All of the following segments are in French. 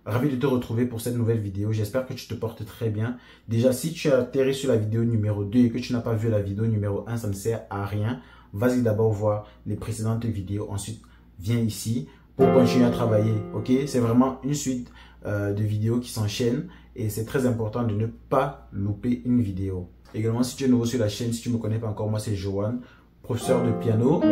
Ravi de te retrouver pour cette nouvelle vidéo. J'espère que tu te portes très bien. Déjà, si tu as atterri sur la vidéo numéro 2 et que tu n'as pas vu la vidéo numéro 1, ça ne sert à rien. Vas-y d'abord voir les précédentes vidéos. Ensuite, viens ici pour continuer à travailler. Ok? C'est vraiment une suite de vidéos qui s'enchaînent et c'est très important de ne pas louper une vidéo. Également, si tu es nouveau sur la chaîne, si tu ne me connais pas encore, moi c'est Johan, professeur de piano.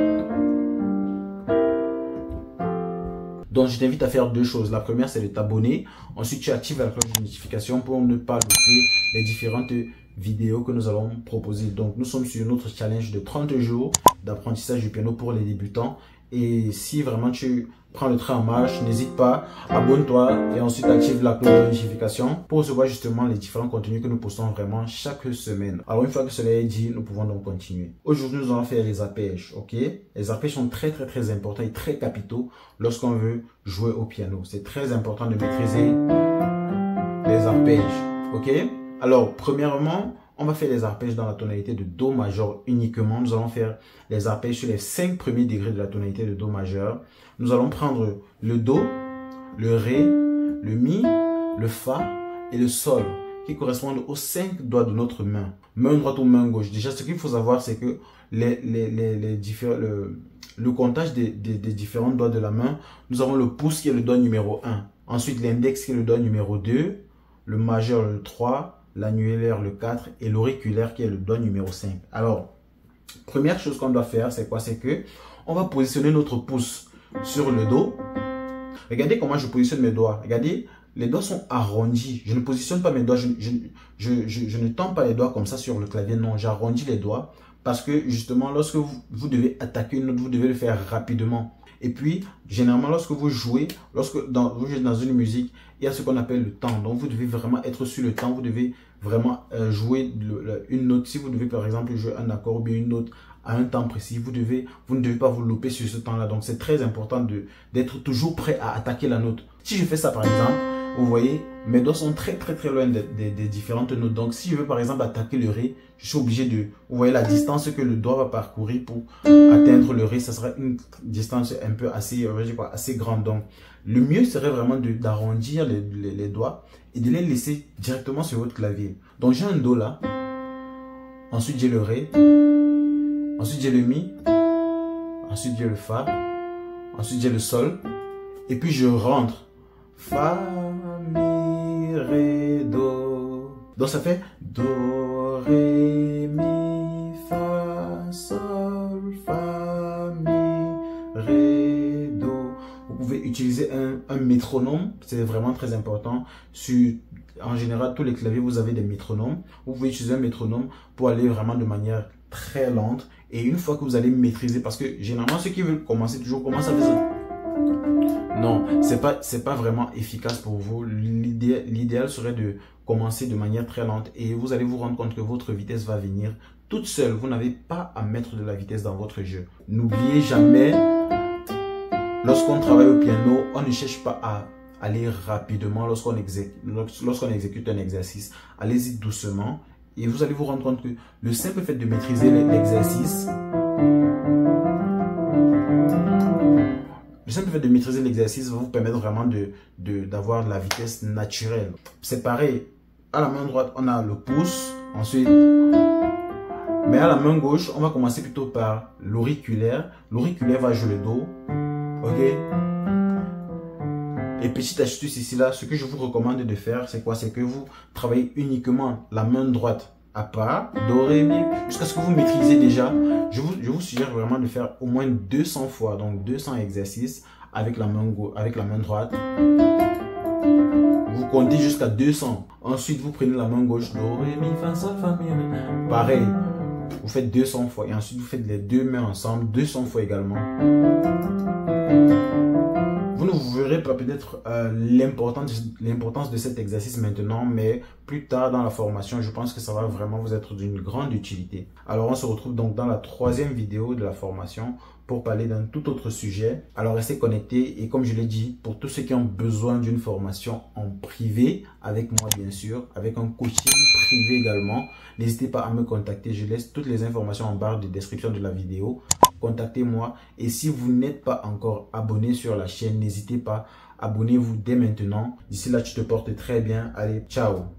Donc, je t'invite à faire deux choses. La première, c'est de t'abonner. Ensuite, tu actives la cloche de notification pour ne pas louper les différentes vidéos que nous allons proposer. Donc, nous sommes sur notre challenge de 30 jours d'apprentissage du piano pour les débutants. Et si vraiment tu prends le train en marche, n'hésite pas, abonne-toi et ensuite active la cloche de notification pour recevoir justement les différents contenus que nous postons vraiment chaque semaine. Alors une fois que cela est dit, nous pouvons donc continuer. Aujourd'hui, nous allons faire les arpèges, ok? Les arpèges sont très importants et très capitaux lorsqu'on veut jouer au piano. C'est très important de maîtriser les arpèges, ok? Alors, premièrement, on va faire les arpèges dans la tonalité de Do majeur uniquement. Nous allons faire les arpèges sur les 5 premiers degrés de la tonalité de Do majeur. Nous allons prendre le Do, le Ré, le Mi, le Fa et le Sol qui correspondent aux 5 doigts de notre main. Main droite ou main gauche. Déjà, ce qu'il faut savoir, c'est que le comptage des différents doigts de la main, nous avons le pouce qui est le doigt numéro 1. Ensuite, l'index qui est le doigt numéro 2, le majeur le 3, l'annulaire le 4 et l'auriculaire qui est le doigt numéro 5. Alors, première chose qu'on doit faire, c'est quoi? C'est que on va positionner notre pouce sur le Do. Regardez comment je positionne mes doigts. Regardez, les doigts sont arrondis. Je ne positionne pas mes doigts, je ne tends pas les doigts comme ça sur le clavier. Non, j'arrondis les doigts parce que justement, lorsque vous devez attaquer une note, vous devez le faire rapidement. Et puis, généralement, lorsque vous jouez, vous jouez dans une musique, il y a ce qu'on appelle le temps. Donc, vous devez vraiment être sur le temps. Vous devez vraiment jouer une note. Si vous devez, par exemple, jouer un accord ou bien une note à un temps précis, vous ne devez pas vous louper sur ce temps-là. Donc, c'est très important d'être toujours prêt à attaquer la note. Si je fais ça, par exemple, vous voyez, mes doigts sont très loin des différentes notes. Donc, si je veux, par exemple, attaquer le Ré, je suis obligé de... Vous voyez la distance que le doigt va parcourir pour atteindre le Ré. Ça sera une distance un peu assez grande. Donc, le mieux serait vraiment d'arrondir les doigts et de les laisser directement sur votre clavier. Donc, j'ai un Do là. Ensuite, j'ai le Ré. Ensuite, j'ai le Mi. Ensuite, j'ai le Fa. Ensuite, j'ai le Sol. Et puis, je rentre. Fa, Mi, Ré, Do. Donc, ça fait Do, Ré, Mi, Fa, Sol, Fa, Mi, Ré, Do. Vous pouvez utiliser un métronome. C'est vraiment très important. En général, tous les claviers, vous avez des métronomes. Vous pouvez utiliser un métronome pour aller vraiment de manière très lente. Et une fois que vous allez maîtriser, parce que généralement, ceux qui veulent commencer toujours commencent à faire... Non, c'est pas vraiment efficace pour vous. L'idéal serait de commencer de manière très lente et vous allez vous rendre compte que votre vitesse va venir toute seule. Vous n'avez pas à mettre de la vitesse dans votre jeu. N'oubliez jamais, lorsqu'on travaille au piano, on ne cherche pas à aller rapidement lorsqu'on exécute un exercice. Allez-y doucement et vous allez vous rendre compte que le simple fait de maîtriser l'exercice, va vous permettre vraiment d'avoir de la vitesse naturelle. C'est pareil, à la main droite, on a le pouce, ensuite, mais à la main gauche, on va commencer plutôt par l'auriculaire. L'auriculaire va jouer le Do, ok? Et petite astuce ici, là, ce que je vous recommande de faire, c'est quoi? C'est que vous travaillez uniquement la main droite à part, Do, Ré, Mi, jusqu'à ce que vous maîtrisez déjà. Je vous suggère vraiment de faire au moins 200 fois, donc 200 exercices avec la main droite. Vous comptez jusqu'à 200. Ensuite, vous prenez la main gauche, Do, Ré, Mi, Fa, Sol, Fa, Mi, Ré. Pareil, vous faites 200 fois et ensuite vous faites les deux mains ensemble 200 fois également. Vous verrez peut-être l'importance de cet exercice maintenant, mais plus tard dans la formation, je pense que ça va vraiment vous être d'une grande utilité. Alors, on se retrouve donc dans la 3e vidéo de la formation pour parler d'un tout autre sujet. Alors, restez connectés et comme je l'ai dit, pour tous ceux qui ont besoin d'une formation en privé, avec moi bien sûr, avec un coaching privé également, n'hésitez pas à me contacter. Je laisse toutes les informations en barre de description de la vidéo. Contactez-moi et si vous n'êtes pas encore abonné sur la chaîne, n'hésitez pas Abonnez-vous dès maintenant. D'ici là, tu te portes très bien. Allez, ciao!